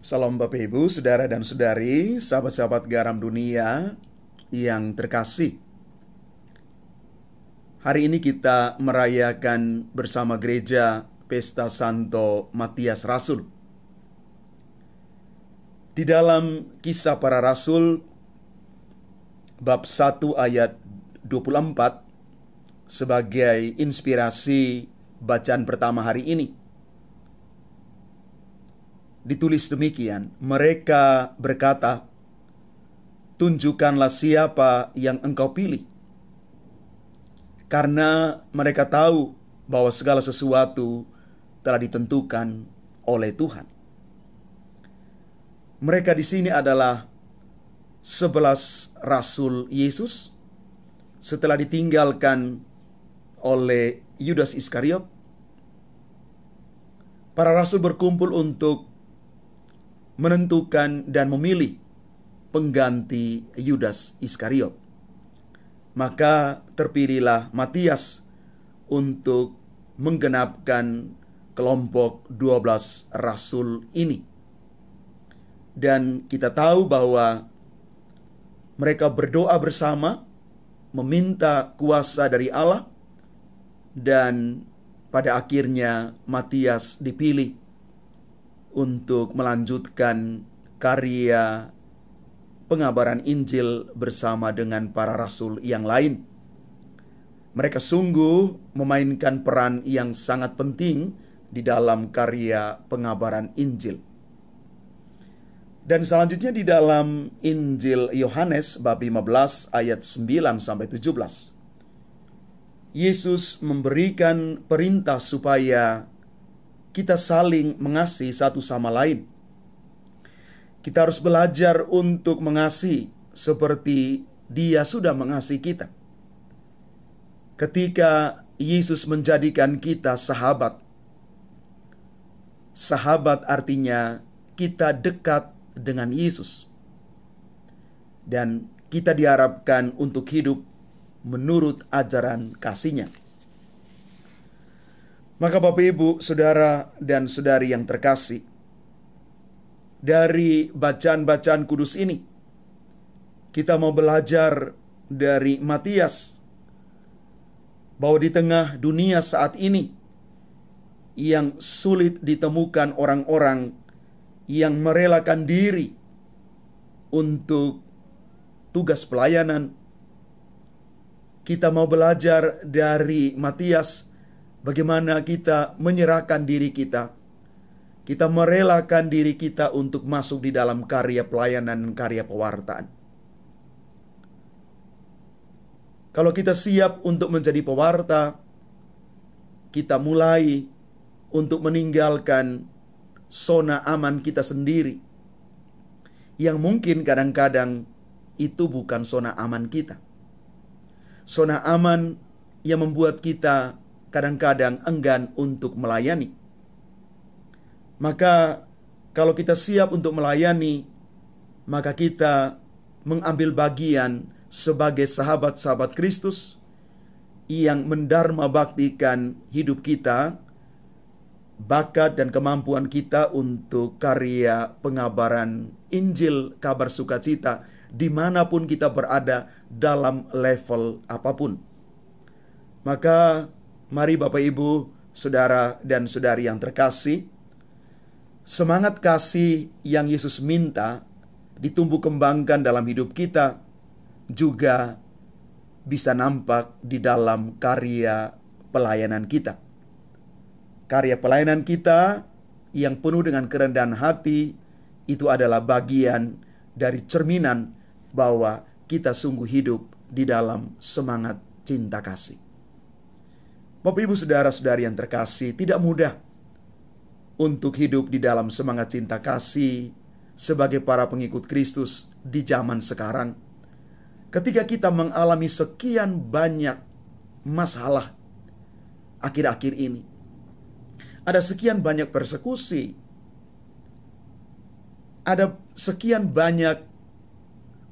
Salam Bapak Ibu, Saudara dan Saudari, sahabat-sahabat garam dunia yang terkasih. Hari ini kita merayakan bersama gereja Pesta Santo Matias Rasul. Di dalam Kisah Para Rasul bab 1 ayat 24 sebagai inspirasi bacaan pertama hari ini, ditulis demikian, mereka berkata, "Tunjukkanlah siapa yang engkau pilih." Karena mereka tahu bahwa segala sesuatu telah ditentukan oleh Tuhan. Mereka di sini adalah 11 rasul Yesus setelah ditinggalkan oleh Yudas Iskariot. Para rasul berkumpul untuk menentukan dan memilih pengganti Yudas Iskariot. Maka terpilihlah Matias untuk menggenapkan kelompok 12 rasul ini. Dan kita tahu bahwa mereka berdoa bersama, meminta kuasa dari Allah, dan pada akhirnya Matias dipilih untuk melanjutkan karya pengabaran Injil bersama dengan para rasul yang lain. Mereka sungguh memainkan peran yang sangat penting di dalam karya pengabaran Injil. Dan selanjutnya di dalam Injil Yohanes bab 15 ayat 9-17. Yesus memberikan perintah supaya kita saling mengasihi satu sama lain. Kita harus belajar untuk mengasihi seperti Dia sudah mengasihi kita. Ketika Yesus menjadikan kita sahabat, sahabat artinya kita dekat dengan Yesus. Dan kita diharapkan untuk hidup menurut ajaran kasih-Nya. Maka Bapak Ibu, Saudara dan Saudari yang terkasih, dari bacaan-bacaan kudus ini, kita mau belajar dari Matias, bahwa di tengah dunia saat ini, yang sulit ditemukan orang-orang yang merelakan diri untuk tugas pelayanan, kita mau belajar dari Matias, bagaimana kita menyerahkan diri kita. Kita merelakan diri kita untuk masuk di dalam karya pelayanan dan karya pewartaan. Kalau kita siap untuk menjadi pewarta, kita mulai untuk meninggalkan zona aman kita sendiri, yang mungkin kadang-kadang itu bukan zona aman kita. Zona aman yang membuat kita kadang-kadang enggan untuk melayani. Maka kalau kita siap untuk melayani, maka kita mengambil bagian sebagai sahabat-sahabat Kristus yang mendharma baktikan hidup kita, bakat dan kemampuan kita untuk karya pengabaran Injil kabar sukacita dimanapun kita berada dalam level apapun. Maka mari Bapak Ibu, Saudara dan Saudari yang terkasih, semangat kasih yang Yesus minta ditumbuh kembangkan dalam hidup kita juga bisa nampak di dalam karya pelayanan kita. Karya pelayanan kita yang penuh dengan kerendahan hati itu adalah bagian dari cerminan bahwa kita sungguh hidup di dalam semangat cinta kasih. Bapak Ibu Saudara-saudari yang terkasih, tidak mudah untuk hidup di dalam semangat cinta kasih sebagai para pengikut Kristus di zaman sekarang. Ketika kita mengalami sekian banyak masalah akhir-akhir ini, ada sekian banyak persekusi, ada sekian banyak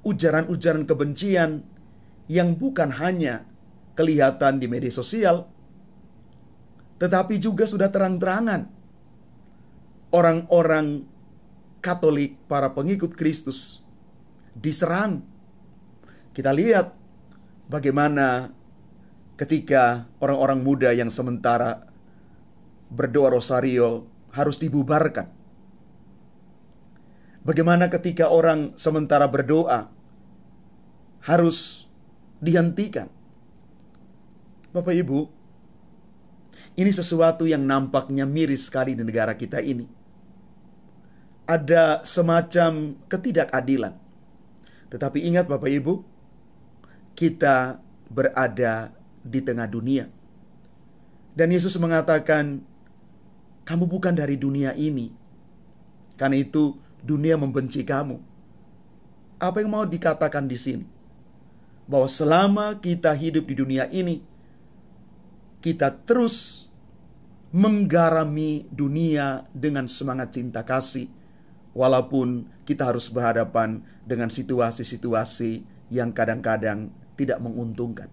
ujaran-ujaran kebencian yang bukan hanya kelihatan di media sosial, tetapi juga sudah terang-terangan orang-orang Katolik, para pengikut Kristus diserang. Kita lihat bagaimana ketika orang-orang muda yang sementara berdoa rosario harus dibubarkan. Bagaimana ketika orang sementara berdoa harus dihentikan. Bapak Ibu, ini sesuatu yang nampaknya miris sekali di negara kita ini. Ada semacam ketidakadilan. Tetapi ingat Bapak Ibu, kita berada di tengah dunia. Dan Yesus mengatakan, kamu bukan dari dunia ini. Karena itu dunia membenci kamu. Apa yang mau dikatakan di sini? Bahwa selama kita hidup di dunia ini, kita terus menggarami dunia dengan semangat cinta kasih, walaupun kita harus berhadapan dengan situasi-situasi yang kadang-kadang tidak menguntungkan.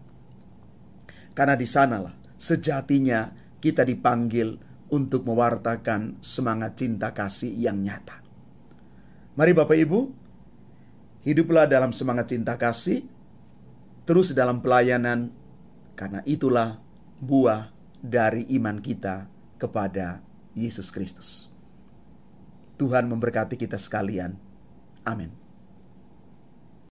Karena di sanalah sejatinya kita dipanggil untuk mewartakan semangat cinta kasih yang nyata. Mari Bapak Ibu, hiduplah dalam semangat cinta kasih, terus dalam pelayanan, karena itulah buah dari iman kita kepada Yesus Kristus. Tuhan memberkati kita sekalian. Amin.